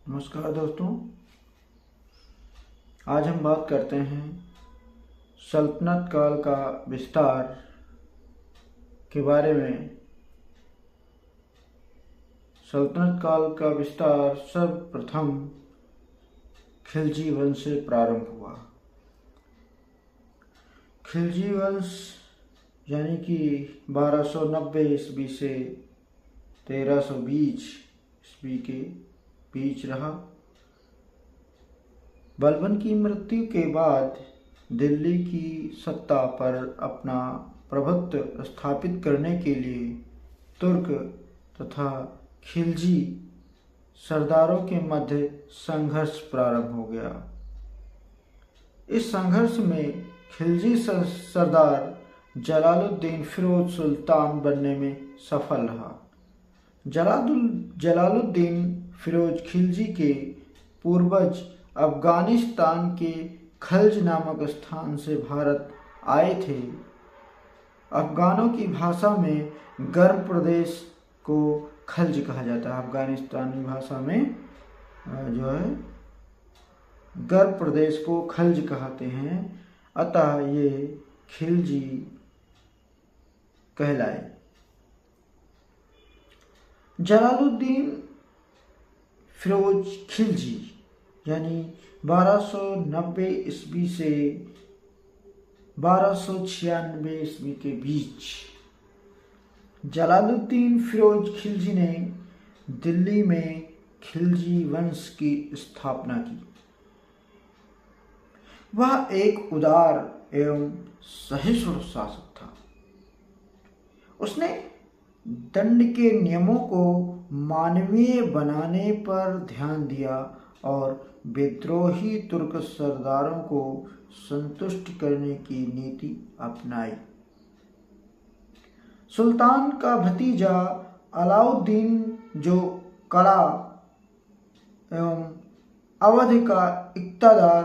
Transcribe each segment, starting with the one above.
नमस्कार दोस्तों। आज हम बात करते हैं सल्तनत काल का विस्तार के बारे में। सल्तनत काल का विस्तार सर्वप्रथम खिलजी वंश से प्रारंभ हुआ। खिलजी वंश यानी कि 1290 ईस्वी से 1320 ईस्वी के बीच रहा। बलबन की मृत्यु के बाद दिल्ली की सत्ता पर अपना प्रभुत्व स्थापित करने के लिए तुर्क तथा खिलजी सरदारों के मध्य संघर्ष प्रारंभ हो गया। इस संघर्ष में खिलजी सरदार जलालुद्दीन फिरोज सुल्तान बनने में सफल रहा। जलालुद्दीन फिरोज खिलजी के पूर्वज अफगानिस्तान के खल्ज नामक स्थान से भारत आए थे। अफगानों की भाषा में गर्म प्रदेश को खल्ज कहा जाता है। अफगानिस्तानी भाषा में जो है गर्म प्रदेश को खल्ज कहते हैं, अतः ये खिलजी कहलाए। जलालुद्दीन फिरोज खिलजी यानी 1290 ईस्वी से 1296 ईस्वी के बीच जलालुद्दीन फिरोज खिलजी ने दिल्ली में खिलजी वंश की स्थापना की। वह एक उदार एवं सहिष्णु शासक था। उसने दंड के नियमों को मानवीय बनाने पर ध्यान दिया और विद्रोही तुर्क सरदारों को संतुष्ट करने की नीति अपनाई। सुल्तान का भतीजा अलाउद्दीन, जो कला एवं अवध का इक़्तिदार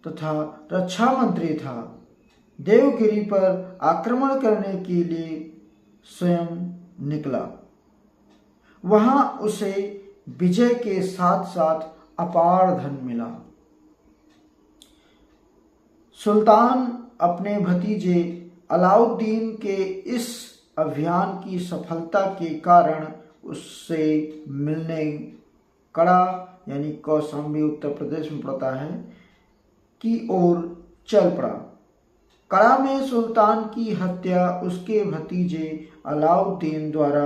तथा रक्षा मंत्री था, देवगिरी पर आक्रमण करने के लिए स्वयं निकला। वहां उसे विजय के साथ साथ अपार धन मिला। सुल्तान अपने भतीजे अलाउद्दीन के इस अभियान की सफलता के कारण उससे मिलने कड़ा यानी कौशाम्बी उत्तर प्रदेश में पड़ता है की ओर चल पड़ा। कड़ा में सुल्तान की हत्या उसके भतीजे अलाउद्दीन द्वारा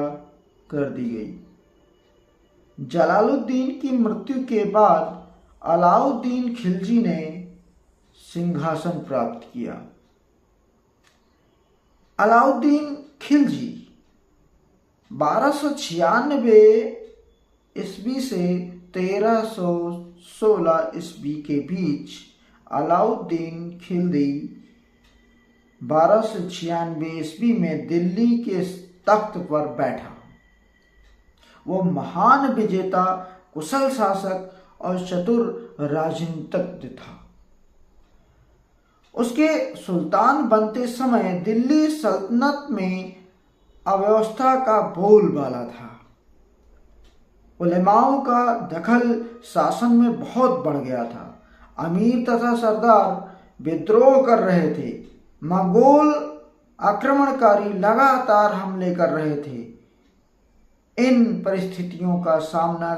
कर दी गई। जलालुद्दीन की मृत्यु के बाद अलाउद्दीन खिलजी ने सिंहासन प्राप्त किया। अलाउद्दीन खिलजी 1296 ईस्वी से 1316 ईस्वी के बीच अलाउद्दीन खिलजी 1296 ईस्वी में दिल्ली के तख्त पर बैठा। वो महान विजेता, कुशल शासक और चतुर राजनीतिज्ञ था। उसके सुल्तान बनते समय दिल्ली सल्तनत में अव्यवस्था का बोलबाला था। उलेमाओं का दखल शासन में बहुत बढ़ गया था। अमीर तथा सरदार विद्रोह कर रहे थे। मंगोल आक्रमणकारी लगातार हमले कर रहे थे। इन परिस्थितियों का सामना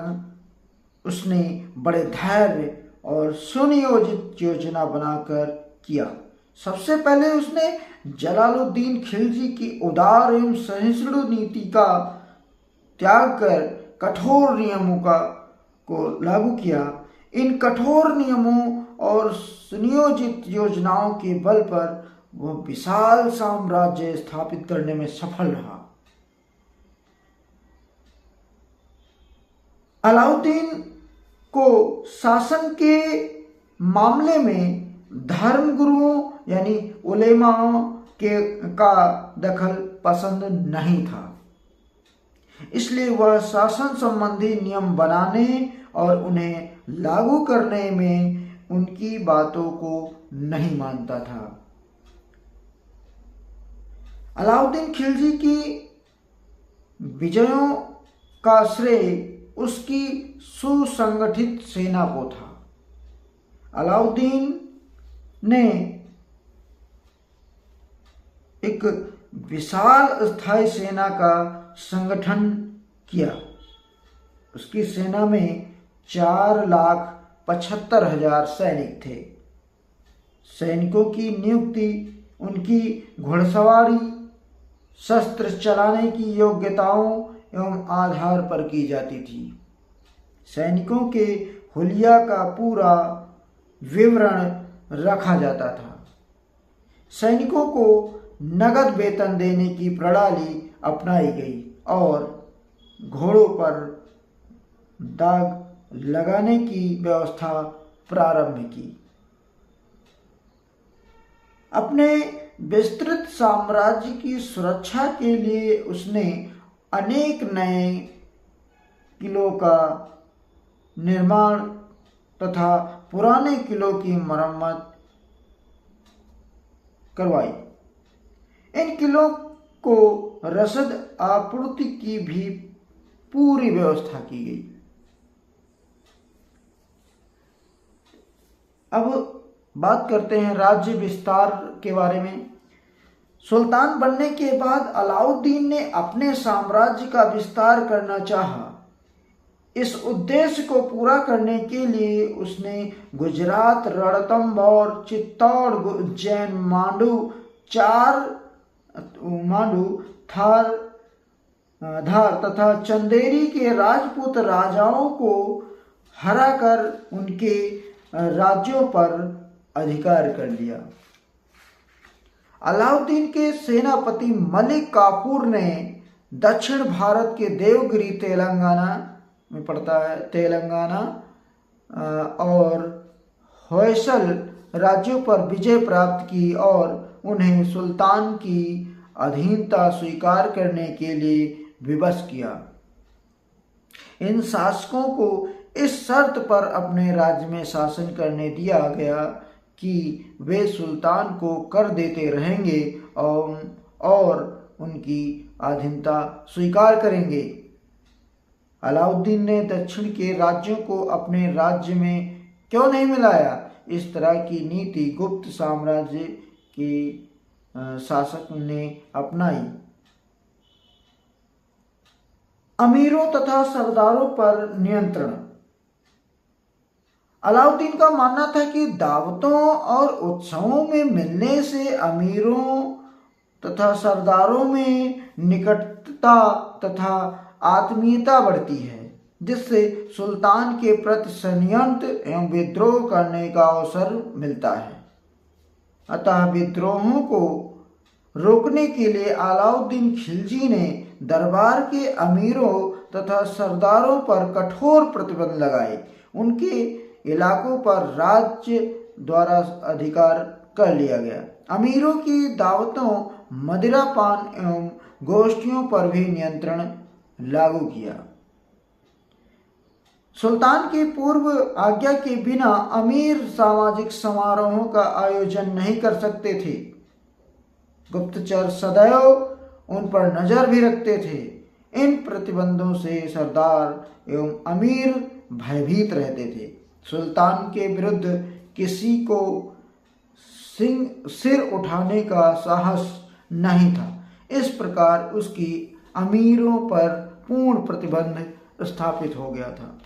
उसने बड़े धैर्य और सुनियोजित योजना बनाकर किया। सबसे पहले उसने जलालुद्दीन खिलजी की उदार एवं सहिष्णु नीति का त्याग कर कठोर नियमों को लागू किया। इन कठोर नियमों और सुनियोजित योजनाओं के बल पर वह विशाल साम्राज्य स्थापित करने में सफल रहा। अलाउद्दीन को शासन के मामले में धर्म गुरुओं यानी उलेमाओं का दखल पसंद नहीं था। इसलिए वह शासन संबंधी नियम बनाने और उन्हें लागू करने में उनकी बातों को नहीं मानता था। अलाउद्दीन खिलजी की विजयों का श्रेय उसकी सुसंगठित सेना को था। अलाउद्दीन ने एक विशाल स्थायी सेना का संगठन किया। उसकी सेना में 4,75,000 सैनिक थे। सैनिकों की नियुक्ति उनकी घुड़सवारी, शस्त्र चलाने की योग्यताओं एवं आधार पर की जाती थी। सैनिकों के हुलिया का पूरा विवरण रखा जाता था। सैनिकों को नगद वेतन देने की प्रणाली अपनाई गई और घोड़ों पर दाग लगाने की व्यवस्था प्रारंभ की। अपने विस्तृत साम्राज्य की सुरक्षा के लिए उसने अनेक नए किलों का निर्माण तथा पुराने किलों की मरम्मत करवाई। इन किलों को रसद आपूर्ति की भी पूरी व्यवस्था की गई। अब बात करते हैं राज्य विस्तार के बारे में। सुल्तान बनने के बाद अलाउद्दीन ने अपने साम्राज्य का विस्तार करना चाहा। इस उद्देश्य को पूरा करने के लिए उसने गुजरात, रणथंभौर, चित्तौड़, उज्जैन, धार तथा चंदेरी के राजपूत राजाओं को हराकर उनके राज्यों पर अधिकार कर लिया। अलाउद्दीन के सेनापति मलिक काफूर ने दक्षिण भारत के देवगिरी, तेलंगाना में पड़ता है, तेलंगाना और होयसल राज्यों पर विजय प्राप्त की और उन्हें सुल्तान की अधीनता स्वीकार करने के लिए विवश किया। इन शासकों को इस शर्त पर अपने राज्य में शासन करने दिया गया कि वे सुल्तान को कर देते रहेंगे और उनकी अधीनता स्वीकार करेंगे। अलाउद्दीन ने दक्षिण के राज्यों को अपने राज्य में क्यों नहीं मिलाया? इस तरह की नीति गुप्त साम्राज्य के शासक ने अपनाई। अमीरों तथा सरदारों पर नियंत्रण। अलाउद्दीन का मानना था कि दावतों और उत्सवों में मिलने से अमीरों तथा सरदारों में निकटता तथा आत्मीयता बढ़ती है, जिससे सुल्तान के प्रति षड्यंत्र एवं विद्रोह करने का अवसर मिलता है। अतः विद्रोहों को रोकने के लिए अलाउद्दीन खिलजी ने दरबार के अमीरों तथा सरदारों पर कठोर प्रतिबंध लगाए। उनके इलाकों पर राज्य द्वारा अधिकार कर लिया गया। अमीरों की दावतों, मदिरापान एवं गोष्ठियों पर भी नियंत्रण लागू किया। सुल्तान की पूर्व आज्ञा के बिना अमीर सामाजिक समारोहों का आयोजन नहीं कर सकते थे। गुप्तचर सदैव उन पर नजर भी रखते थे। इन प्रतिबंधों से सरदार एवं अमीर भयभीत रहते थे। सुल्तान के विरुद्ध किसी को सिर उठाने का साहस नहीं था। इस प्रकार उसकी अमीरों पर पूर्ण प्रतिबंध स्थापित हो गया था।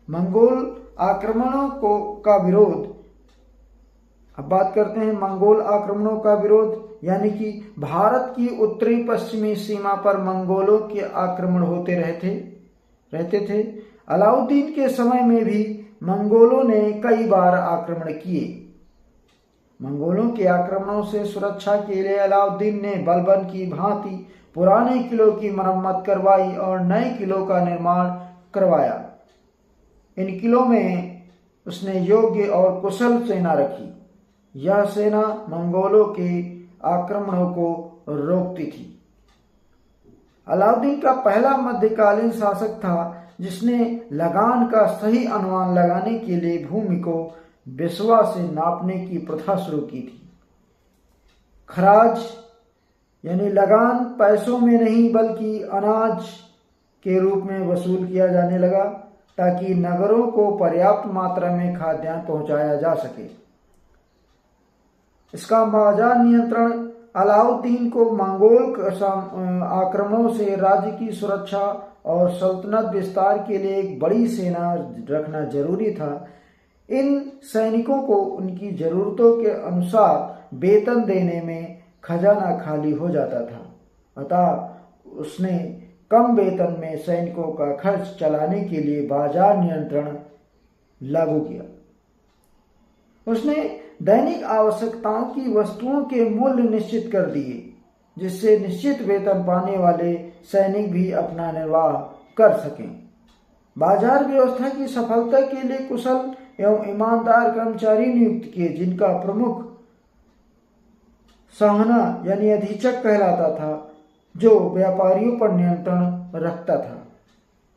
मंगोल आक्रमणों का विरोध। अब बात करते हैं मंगोल आक्रमणों का विरोध, यानी कि भारत की उत्तरी पश्चिमी सीमा पर मंगोलों के आक्रमण होते रहते थे। अलाउद्दीन के समय में भी मंगोलों ने कई बार आक्रमण किए। मंगोलों के आक्रमणों से सुरक्षा के लिए अलाउद्दीन ने बलबन की भांति पुराने किलों की मरम्मत करवाई और नए किलों का निर्माण करवाया। इन किलों में उसने योग्य और कुशल सेना रखी। यह सेना मंगोलों के आक्रमणों को रोकती थी। अलाउद्दीन का पहला मध्यकालीन शासक था जिसने लगान का सही अनुमान लगाने के लिए भूमि को बिस्वा से नापने की प्रथा शुरू की थी। खराज यानी लगान पैसों में नहीं बल्कि अनाज के रूप में वसूल किया जाने लगा ताकि नगरों को पर्याप्त मात्रा में खाद्यान्न पहुंचाया जा सके। इसका बाजार नियंत्रण अलाउद्दीन को मंगोल आक्रमणों से राज्य की सुरक्षा और सल्तनत विस्तार के लिए एक बड़ी सेना रखना जरूरी था। इन सैनिकों को उनकी जरूरतों के अनुसार वेतन देने में खजाना खाली हो जाता था, अतः उसने कम वेतन में सैनिकों का खर्च चलाने के लिए बाजार नियंत्रण लागू किया। उसने दैनिक आवश्यकताओं की वस्तुओं के मूल्य निश्चित कर दिए, जिससे निश्चित वेतन पाने वाले सैनिक भी अपना निर्वाह कर सकें। बाजार व्यवस्था की सफलता के लिए कुशल एवं ईमानदार कर्मचारी नियुक्त किए, जिनका प्रमुख साहना यानी अधीक्षक कहलाता था, जो व्यापारियों पर नियंत्रण रखता था।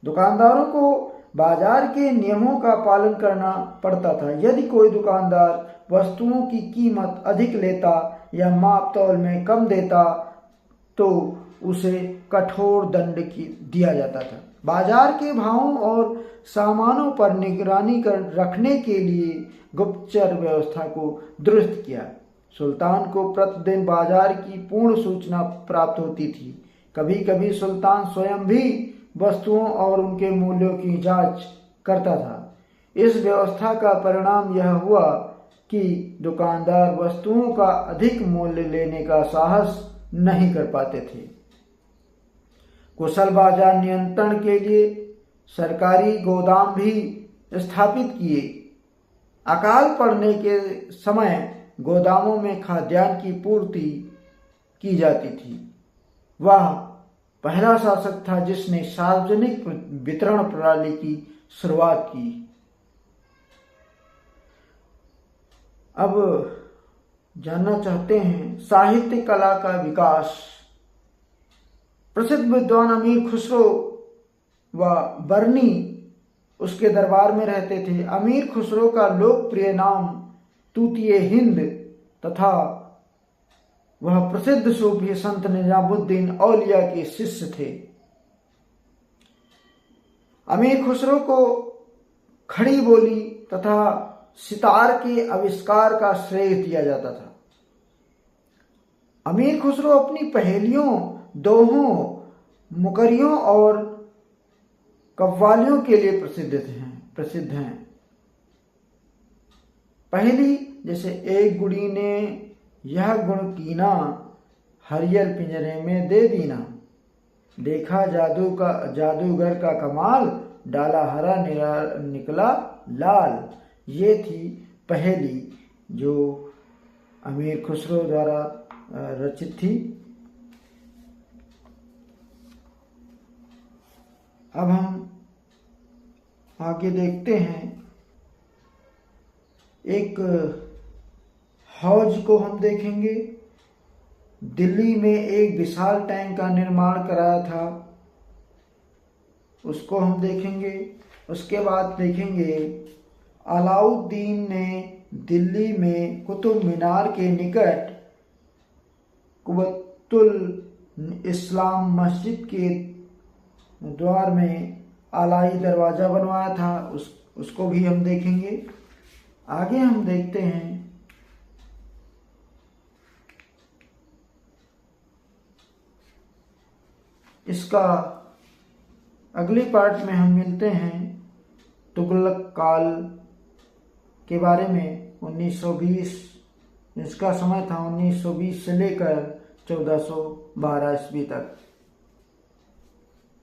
दुकानदारों को बाजार के नियमों का पालन करना पड़ता था। यदि कोई दुकानदार वस्तुओं की कीमत अधिक लेता या माप तौल में कम देता तो उसे कठोर दंड दिया जाता था। बाजार के भावों और सामानों पर निगरानी रखने के लिए गुप्तचर व्यवस्था को दुरुस्त किया। सुल्तान को प्रतिदिन बाजार की पूर्ण सूचना प्राप्त होती थी। कभी कभी सुल्तान स्वयं भी वस्तुओं और उनके मूल्यों की जांच करता था। इस व्यवस्था का परिणाम यह हुआ कि दुकानदार वस्तुओं का अधिक मूल्य लेने का साहस नहीं कर पाते थे। कुशल बाजार नियंत्रण के लिए सरकारी गोदाम भी स्थापित किए। अकाल पड़ने के समय गोदामों में खाद्यान्न की पूर्ति की जाती थी। वह पहला शासक था जिसने सार्वजनिक वितरण प्रणाली की शुरुआत की। अब जानना चाहते हैं साहित्य कला का विकास। प्रसिद्ध विद्वान अमीर खुसरो व बर्नी उसके दरबार में रहते थे। अमीर खुसरो का लोकप्रिय नाम तूतिए हिंद तथा वह प्रसिद्ध सूफी संत निजामुद्दीन औलिया के शिष्य थे। अमीर खुसरो को खड़ी बोली तथा सितार के आविष्कार का श्रेय दिया जाता था। अमीर खुसरो अपनी पहेलियों, दोहों, मुकरियों और कव्वालियों के लिए प्रसिद्ध हैं। पहली जैसे एक गुड़ी ने यह गुण कीना, हरियल पिंजरे में दे दीना, देखा जादूगर का कमाल, डाला हरा निकला लाल। ये थी पहेली जो अमीर खुसरो द्वारा रचित थी। अब हम आगे देखते हैं। एक हौज को हम देखेंगे। दिल्ली में एक विशाल टैंक का निर्माण कराया था, उसको हम देखेंगे। उसके बाद देखेंगे अलाउद्दीन ने दिल्ली में कुतुब मीनार के निकट कुबतुल इस्लाम मस्जिद के द्वार में आलाई दरवाजा बनवाया था, उसको भी हम देखेंगे। आगे हम देखते हैं इसका अगली पार्ट में हम मिलते हैं तुगलक काल के बारे में। 1920 इसका समय था 1920 से लेकर 1412 ईस्वी तक।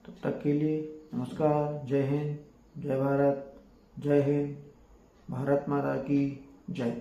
तब तक के लिए नमस्कार। जय हिंद, जय भारत, जय हिंद, भारत माता की जय।